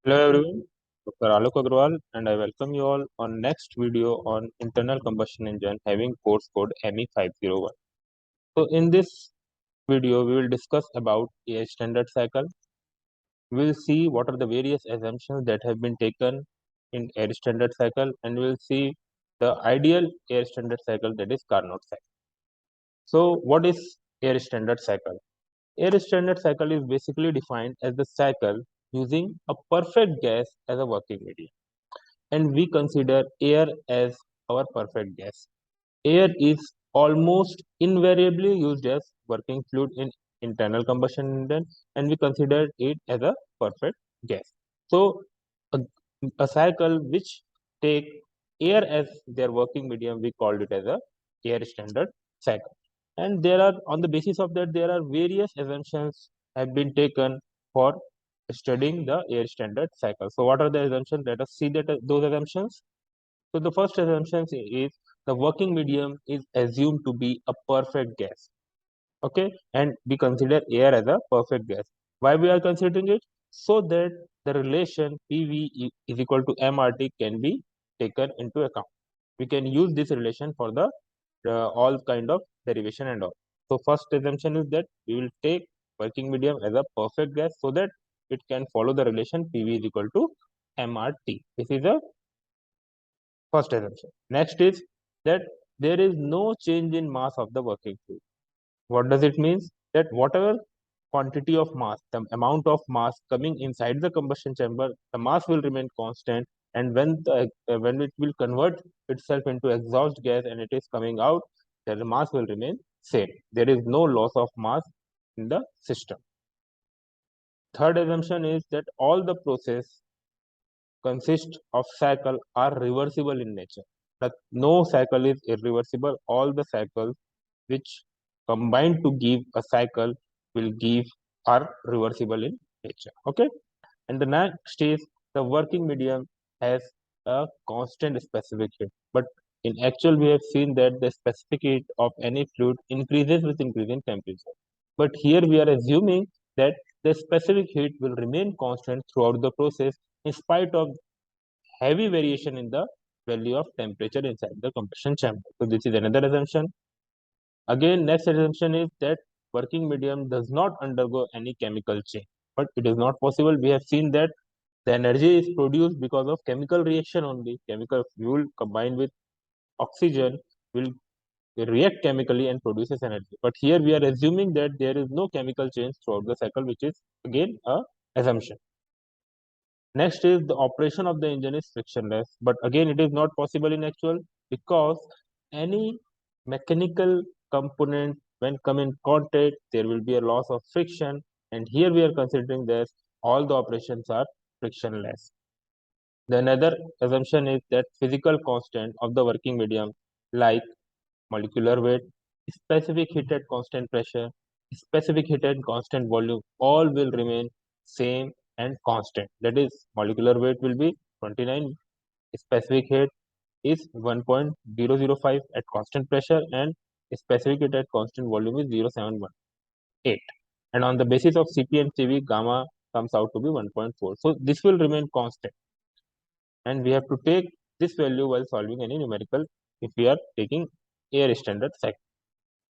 Hello everyone, Dr. Alok Agrawal and I welcome you all on next video on internal combustion engine having course code ME501. So in this video we will discuss about a standard cycle. We will see what are the various assumptions that have been taken in air standard cycle and we will see the ideal air standard cycle, that is Carnot cycle. So what is air standard cycle? Air standard cycle is basically defined as the cycle using a perfect gas as a working medium, and we consider air as our perfect gas. Air is almost invariably used as working fluid in internal combustion engine, and we consider it as a perfect gas. So, a, a cycle which take air as their working medium, we called it as a air standard cycle. And there are, on the basis of that, there are various assumptions have been taken for studying the air standard cycle. So, what are the assumptions? Let us see that those assumptions. So the first assumption is the working medium is assumed to be a perfect gas. Okay, and we consider air as a perfect gas. Why we are considering it? So that the relation PV is equal to MRT can be taken into account. We can use this relation for the all kind of derivation and all. So first assumption is that we will take working medium as a perfect gas so that it can follow the relation PV is equal to MRT. This is a first assumption. Next is that there is no change in mass of the working fluid. What does it mean? That whatever quantity of mass, the amount of mass coming inside the combustion chamber, the mass will remain constant, and when it will convert itself into exhaust gas and it is coming out, then the mass will remain same. There is no loss of mass in the system. Third assumption is that all the process consist of cycle are reversible in nature. That no cycle is irreversible. All the cycles which combine to give a cycle will give are reversible in nature. Okay. And the next is the working medium has a constant specific heat. But in actual, we have seen that the specific heat of any fluid increases with increasing temperature. But here we are assuming that the specific heat will remain constant throughout the process in spite of heavy variation in the value of temperature inside the combustion chamber. So this is another assumption. Again, next assumption is that working medium does not undergo any chemical change. But it is not possible. We have seen that the energy is produced because of chemical reaction only. Chemical fuel combined with oxygen will react chemically and produces energy. But here we are assuming that there is no chemical change throughout the cycle, which is again a assumption. Next is the operation of the engine is frictionless, but again it is not possible in actual because any mechanical component when come in contact there will be a loss of friction, and here we are considering that all the operations are frictionless. The another assumption is that physical constant of the working medium like molecular weight, specific heat at constant pressure, specific heat at constant volume, all will remain same and constant. That is, molecular weight will be 29, specific heat is 1.005 at constant pressure, and specific heat at constant volume is 0.718. And on the basis of Cp and Cv, gamma comes out to be 1.4. So this will remain constant, and we have to take this value while solving any numerical if we are taking air standard cycle.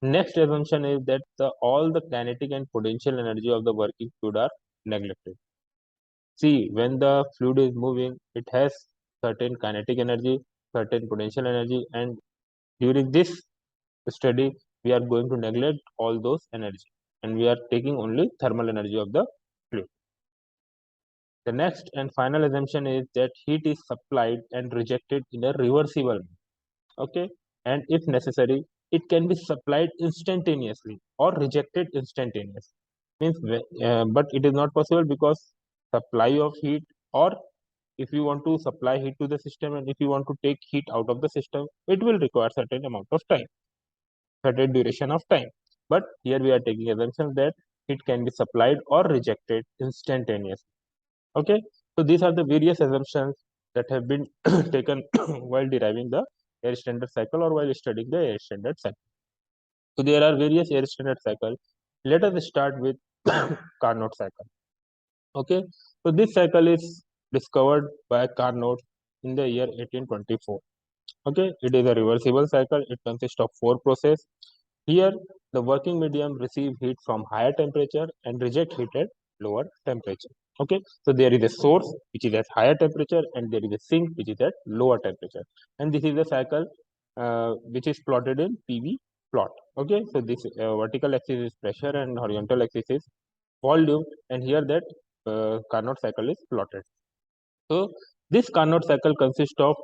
Next assumption is that all the kinetic and potential energy of the working fluid are neglected. See, when the fluid is moving, it has certain kinetic energy, certain potential energy, and during this study, we are going to neglect all those energy, and we are taking only thermal energy of the fluid. The next and final assumption is that heat is supplied and rejected in a reversible manner. Okay, and if necessary it can be supplied instantaneously or rejected instantaneously. Means but it is not possible because supply of heat, or if you want to supply heat to the system and if you want to take heat out of the system, it will require certain amount of time, certain duration of time. But here we are taking assumption that it can be supplied or rejected instantaneously. Okay, so these are the various assumptions that have been taken while deriving the air standard cycle or while studying the air standard cycle. So there are various air standard cycle. Let us start with Carnot cycle. Okay, so this cycle is discovered by Carnot in the year 1824. Okay, it is a reversible cycle. It consists of four processes. Here, the working medium receive heat from higher temperature and reject heat at lower temperature. Okay, so there is a source which is at higher temperature and there is a sink which is at lower temperature. And this is the cycle which is plotted in PV plot. Okay, so this vertical axis is pressure and horizontal axis is volume, and here that Carnot cycle is plotted. So this Carnot cycle consists of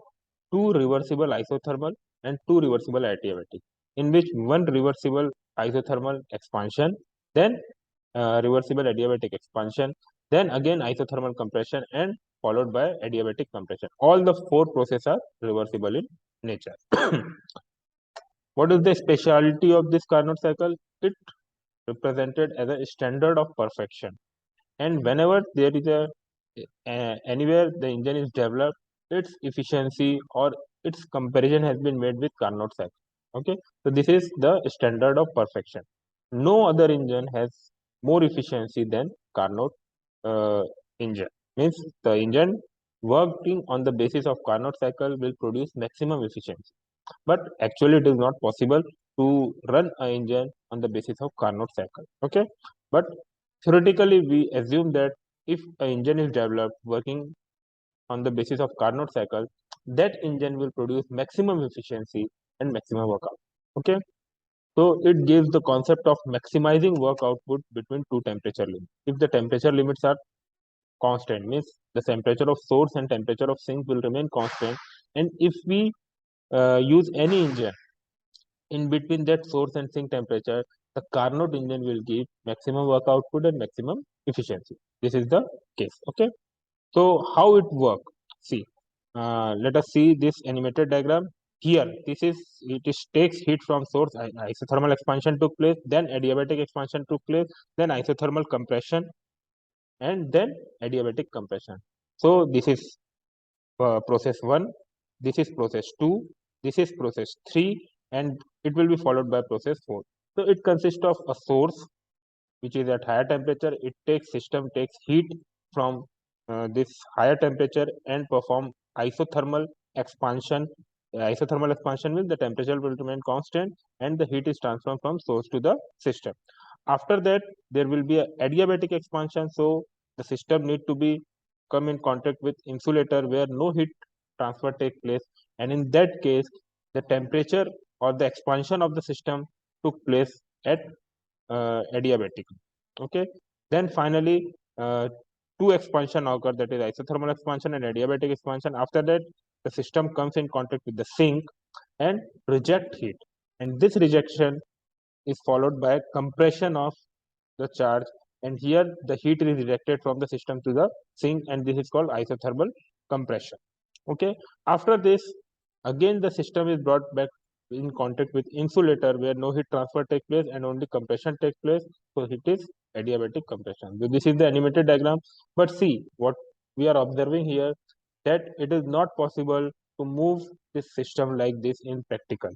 two reversible isothermal and two reversible adiabatic, in which one reversible isothermal expansion, then reversible adiabatic expansion, then again isothermal compression, and followed by adiabatic compression. All the four processes are reversible in nature. What is the speciality of this Carnot cycle? It represented as a standard of perfection, and whenever there is a anywhere the engine is developed, its efficiency or its comparison has been made with Carnot cycle. Okay, so this is the standard of perfection. No other engine has more efficiency than Carnot engine. Means the engine working on the basis of Carnot cycle will produce maximum efficiency. But actually, it is not possible to run an engine on the basis of Carnot cycle. Okay, but theoretically, we assume that if an engine is developed working on the basis of Carnot cycle, that engine will produce maximum efficiency and maximum work output. Okay, so it gives the concept of maximizing work output between two temperature limits. If the temperature limits are constant, means the temperature of source and temperature of sink will remain constant, and if we use any engine in between that source and sink temperature, the Carnot engine will give maximum work output and maximum efficiency. This is the case. Okay. So how it work? See, let us see this animated diagram. Here, it is takes heat from source. Isothermal expansion took place, then adiabatic expansion took place, then isothermal compression, and then adiabatic compression. So this is process 1, this is process 2, this is process 3, and it will be followed by process 4. So it consists of a source which is at higher temperature. It takes heat from this higher temperature and perform isothermal expansion. Isothermal expansion means the temperature will remain constant and the heat is transferred from source to the system. After that, there will be a adiabatic expansion. So the system need to be come in contact with insulator where no heat transfer take place, and in that case, the temperature or the expansion of the system took place at adiabatic. Okay, then finally two expansion occur, that is isothermal expansion and adiabatic expansion. After that, the system comes in contact with the sink and reject heat, and this rejection is followed by compression of the charge, and here the heat is rejected from the system to the sink, and this is called isothermal compression. Okay, after this, again the system is brought back in contact with insulator where no heat transfer takes place and only compression takes place, so it is adiabatic compression. So this is the animated diagram, but see what we are observing here, that it is not possible to move this system like this in practical,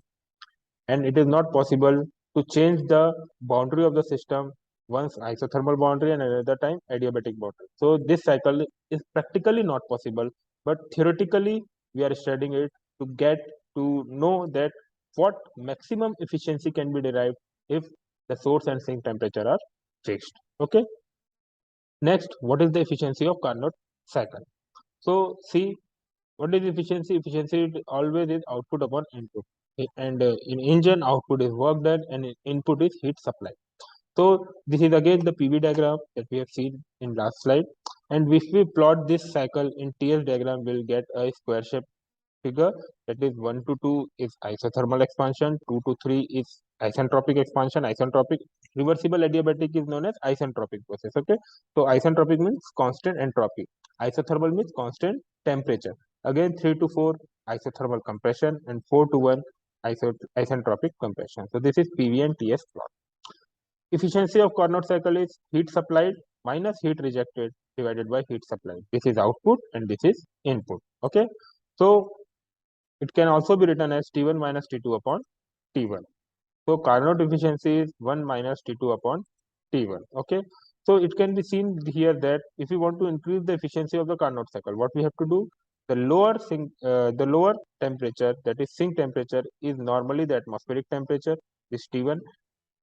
and it is not possible to change the boundary of the system, once isothermal boundary and another time adiabatic boundary. So this cycle is practically not possible, but theoretically we are studying it to get to know that what maximum efficiency can be derived if the source and sink temperature are fixed. Okay. Next, what is the efficiency of Carnot cycle? So see, what is efficiency? Efficiency always is output upon input. And in engine, output is work done and input is heat supply. So this is again the PV diagram that we have seen in last slide. And if we plot this cycle in TS diagram, we'll get a square shape figure, that is 1 to 2 is isothermal expansion, 2 to 3 is isentropic expansion. Isentropic reversible adiabatic is known as isentropic process. Okay, so isentropic means constant entropy, isothermal means constant temperature. Again 3 to 4 isothermal compression, and 4 to 1 isentropic compression. So this is PV and TS plot. Efficiency of Carnot cycle is heat supplied minus heat rejected divided by heat supplied. This is output and this is input. Okay, so it can also be written as T1 minus T2 upon T1. So Carnot efficiency is 1 minus T2 upon T1. Okay. So it can be seen here that if we want to increase the efficiency of the Carnot cycle, what we have to do? The lower temperature, that is sink temperature, is normally the atmospheric temperature, is T1,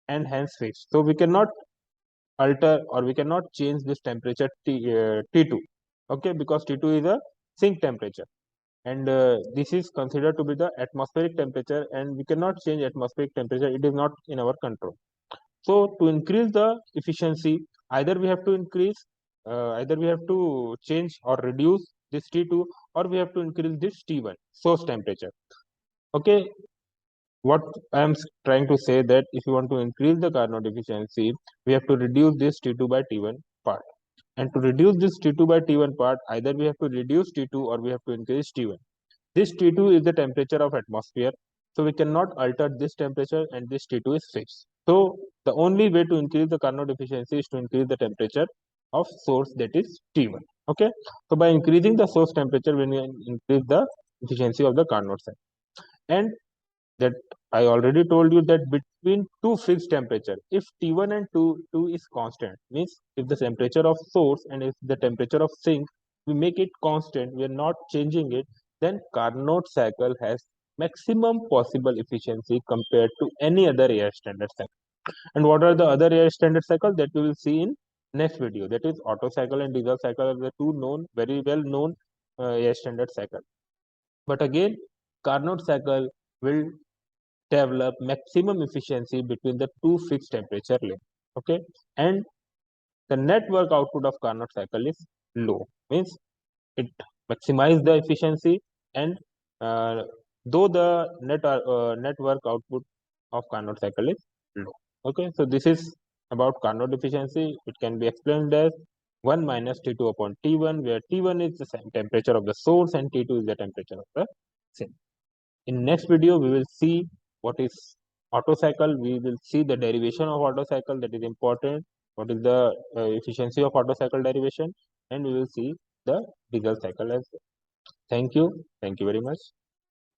and hence fixed. So we cannot alter or we cannot change this temperature T2, okay, because T2 is a sink temperature, and this is considered to be the atmospheric temperature, and we cannot change atmospheric temperature. It is not in our control. So to increase the efficiency, either we have to either we have to change or reduce this T2, or we have to increase this T1 source temperature. Okay, what I am trying to say that if you want to increase the Carnot efficiency, we have to reduce this T2 by T1 part. And to reduce this T2 by T1 part, either we have to reduce T2 or we have to increase T1. This T2 is the temperature of atmosphere, so we cannot alter this temperature, and this T2 is fixed. So the only way to increase the Carnot efficiency is to increase the temperature of source, that is T1. Okay, so by increasing the source temperature, when we increase the efficiency of the Carnot cycle. And that I already told you that between two fixed temperature, if T1 and T2 is constant, means if the temperature of source and if the temperature of sink, we make it constant, we are not changing it, then Carnot cycle has maximum possible efficiency compared to any other air standard cycle. And what are the other air standard cycle that we will see in next video? That is Otto cycle and diesel cycle are the two known, very well known air standard cycle. But again, Carnot cycle will develop maximum efficiency between the two fixed temperature length. Okay, and the net work output of Carnot cycle is low, means it maximize the efficiency, and though the net work output of Carnot cycle is low. Okay, so this is about Carnot efficiency. It can be explained as 1 minus T2 upon T1, where T1 is the same temperature of the source and T2 is the temperature of the sink. In next video, we will see what is Otto cycle. We will see the derivation of Otto cycle, that is important. What is the efficiency of Otto cycle derivation, and we will see the diesel cycle as well. Thank you. Thank you very much.